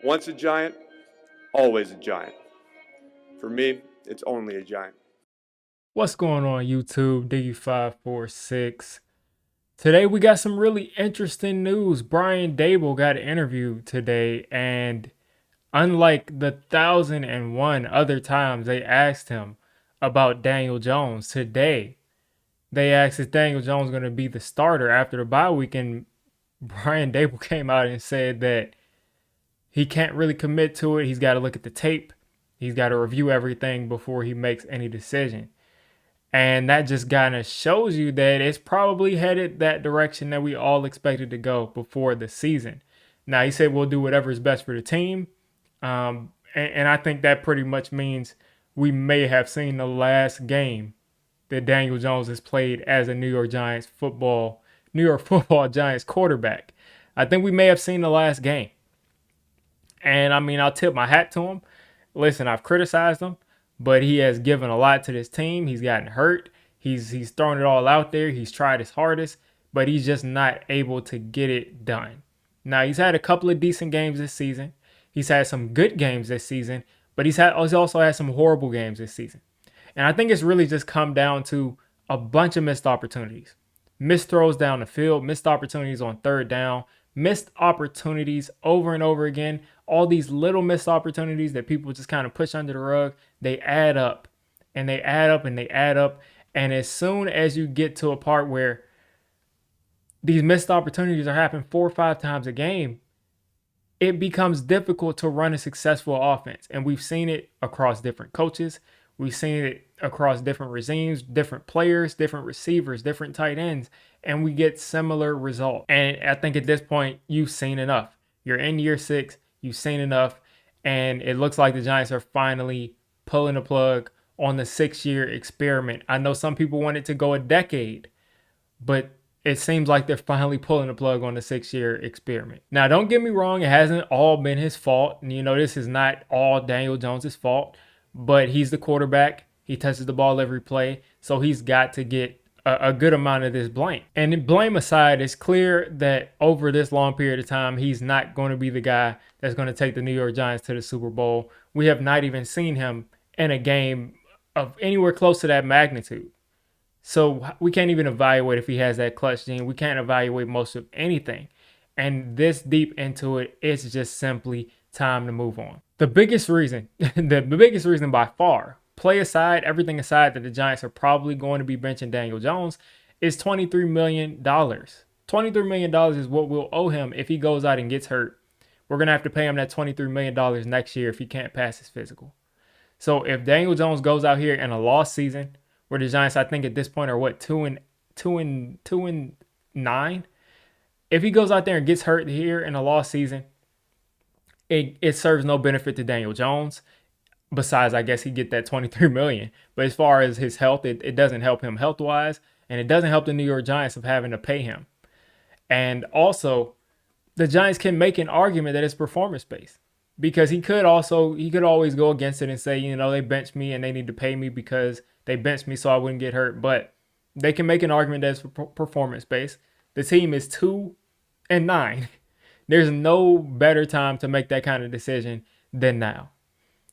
Once a giant, always a giant. For me, it's only a giant. What's going on YouTube? Diggy546. Today we got some really interesting news. Brian Daboll got an interview today, and unlike the 1,001 other times they asked him about Daniel Jones, today they asked if Daniel Jones going to be the starter after the bye week, and Brian Daboll came out and said that he can't really commit to it. He's got to look at the tape. He's got to review everything before he makes any decision. And that just kind of shows you that it's probably headed that direction that we all expected to go before the season. Now, he said we'll do whatever is best for the team. And I think that pretty much means we may have seen the last game that Daniel Jones has played as a New York Football Giants quarterback. I think we may have seen the last game. And I mean, I'll tip my hat to him. Listen, I've criticized him, but he has given a lot to this team. He's gotten hurt. He's thrown it all out there. He's tried his hardest, but he's just not able to get it done. Now, he's had a couple of decent games this season. He's had some good games this season, but he's also had some horrible games this season. And I think it's really just come down to a bunch of missed opportunities. Missed throws down the field, missed opportunities on third down, missed opportunities over and over again. All these little missed opportunities that people just kind of push under the rug, they add up and they add up and they add up. And as soon as you get to a part where these missed opportunities are happening 4 or 5 times a game, it becomes difficult to run a successful offense. And we've seen it across different coaches. We've seen it across different regimes, different players, different receivers, different tight ends, and we get similar results. And I think at this point, you've seen enough. You're in year 6, you've seen enough, and it looks like the Giants are finally pulling the plug on the 6-year experiment. I know some people want it to go a decade, but it seems like they're finally pulling the plug on the 6-year experiment. Now, don't get me wrong, it hasn't all been his fault. And, this is not all Daniel Jones' fault. But he's the quarterback. He touches the ball every play. So he's got to get a good amount of this blame. And blame aside, it's clear that over this long period of time, he's not going to be the guy that's going to take the New York Giants to the Super Bowl. We have not even seen him in a game of anywhere close to that magnitude. So we can't even evaluate if he has that clutch gene. We can't evaluate most of anything. And this deep into it, it's just simply time to move on. The biggest reason by far, play aside, everything aside, that the Giants are probably going to be benching Daniel Jones is $23 million. $23 million is what we'll owe him if he goes out and gets hurt. We're going to have to pay him that $23 million next year if he can't pass his physical. So if Daniel Jones goes out here in a lost season, where the Giants, I think at this point, are 2-9. If he goes out there and gets hurt here in a lost season, it serves no benefit to Daniel Jones. Besides, I guess he get that $23 million. But as far as his health, it doesn't help him health-wise, and it doesn't help the New York Giants of having to pay him. And also, the Giants can make an argument that it's performance-based, because he could always go against it and say, they benched me and they need to pay me because they benched me so I wouldn't get hurt. But they can make an argument that it's performance-based. The team is 2-9. There's no better time to make that kind of decision than now.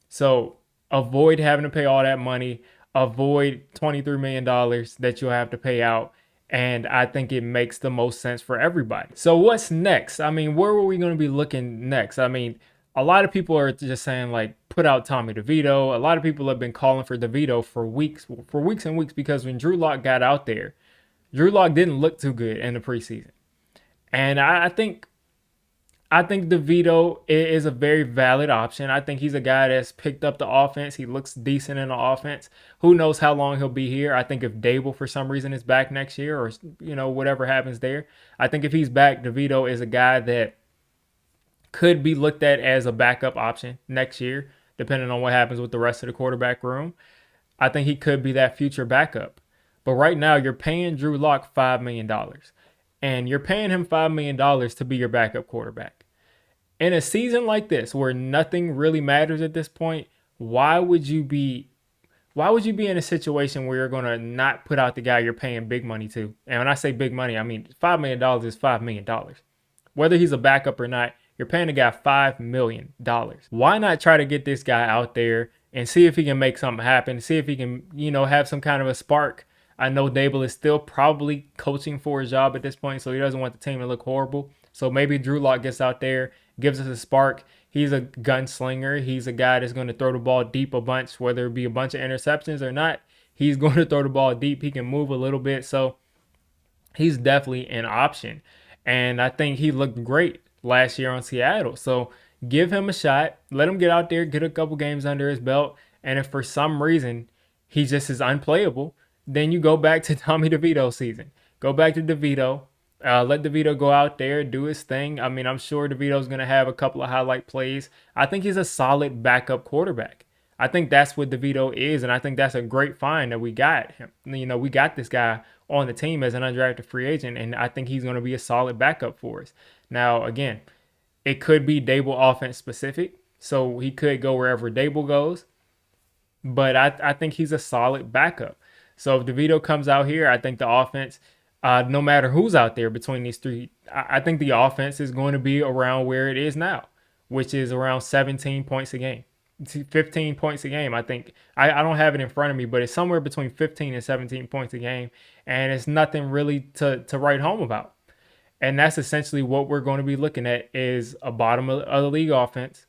So avoid having to pay all that money. Avoid $23 million that you'll have to pay out. And I think it makes the most sense for everybody. So what's next? I mean, where were we going to be looking next? I mean, a lot of people are just saying, like, put out Tommy DeVito. A lot of people have been calling for DeVito for weeks and weeks, because when Drew Lock got out there, Drew Lock didn't look too good in the preseason. And I think DeVito is a very valid option. I think he's a guy that's picked up the offense. He looks decent in the offense. Who knows how long he'll be here? I think if Daboll for some reason is back next year, or whatever happens there, I think if he's back, DeVito is a guy that could be looked at as a backup option next year, depending on what happens with the rest of the quarterback room. I think he could be that future backup. But right now, you're paying Drew Lock $5 million. And you're paying him $5 million to be your backup quarterback. In a season like this, where nothing really matters at this point, why would you be in a situation where you're going to not put out the guy you're paying big money to? And when I say big money, I mean $5 million is $5 million. Whether he's a backup or not, You're paying the guy $5 million. Why not try to get this guy out there and see if he can make something happen, see if he can, have some kind of a spark. I know Daboll is still probably coaching for his job at this point, so he doesn't want the team to look horrible. So maybe Drew Lock gets out there, gives us a spark. He's a gunslinger. He's a guy that's going to throw the ball deep a bunch, whether it be a bunch of interceptions or not. He's going to throw the ball deep. He can move a little bit. So he's definitely an option. And I think he looked great last year on Seattle. So give him a shot. Let him get out there, get a couple games under his belt. And if for some reason he just is unplayable, then you go back to Tommy DeVito's season. Go back to DeVito. Let DeVito go out there, do his thing. I mean, I'm sure DeVito's going to have a couple of highlight plays. I think he's a solid backup quarterback. I think that's what DeVito is, and I think that's a great find that we got him. We got this guy on the team as an undrafted free agent, and I think he's going to be a solid backup for us. Now, again, it could be Daboll offense specific, so he could go wherever Daboll goes, but I think he's a solid backup. So if DeVito comes out here, I think the offense, no matter who's out there between these three, I think the offense is going to be around where it is now, which is around 17 points a game. 15 points a game. I think I don't have it in front of me, but it's somewhere between 15 and 17 points a game, and it's nothing really to write home about. And that's essentially what we're going to be looking at is a bottom of the league offense.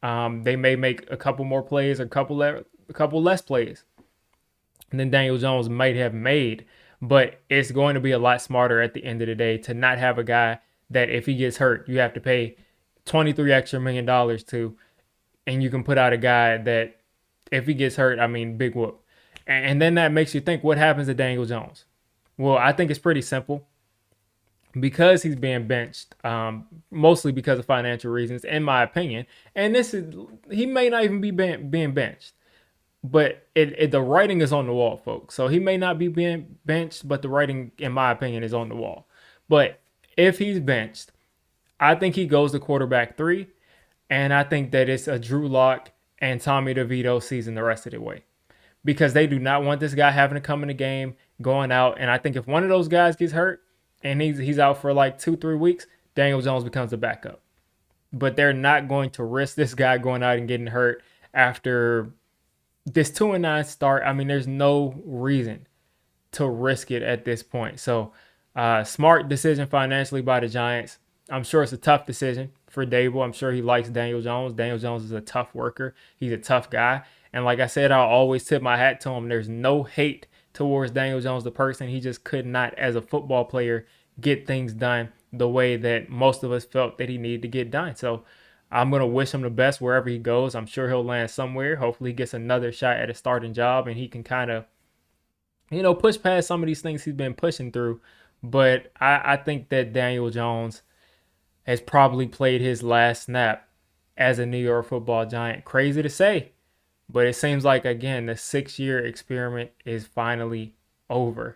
They may make a couple more plays or a couple less plays than Daniel Jones might have made, but it's going to be a lot smarter at the end of the day to not have a guy that if he gets hurt, you have to pay $23 extra million to, and you can put out a guy that if he gets hurt, I mean, big whoop. And then that makes you think, what happens to Daniel Jones? Well, I think it's pretty simple. Because he's being benched, mostly because of financial reasons, in my opinion. And he may not even be being benched. But the writing is on the wall, folks. So he may not be being benched, but the writing, in my opinion, is on the wall. But if he's benched, I think he goes to quarterback 3. And I think that it's a Drew Lock and Tommy DeVito season the rest of the way. Because they do not want this guy having to come in the game, going out. And I think if one of those guys gets hurt and he's out for like 2-3 weeks, Daniel Jones becomes a backup. But they're not going to risk this guy going out and getting hurt after this 2-9 start. I mean, there's no reason to risk it at this point. So smart decision financially by the Giants. I'm sure it's a tough decision for Daboll. I'm sure he likes Daniel Jones. Daniel Jones is a tough worker. He's a tough guy. And like I said, I'll always tip my hat to him. There's no hate towards Daniel Jones, the person. He just could not, as a football player, get things done the way that most of us felt that he needed to get done. So I'm going to wish him the best wherever he goes. I'm sure he'll land somewhere. Hopefully he gets another shot at a starting job and he can kind of, push past some of these things he's been pushing through. But I think that Daniel Jones has probably played his last snap as a New York Football Giant. Crazy to say, but it seems like, again, the 6-year experiment is finally over.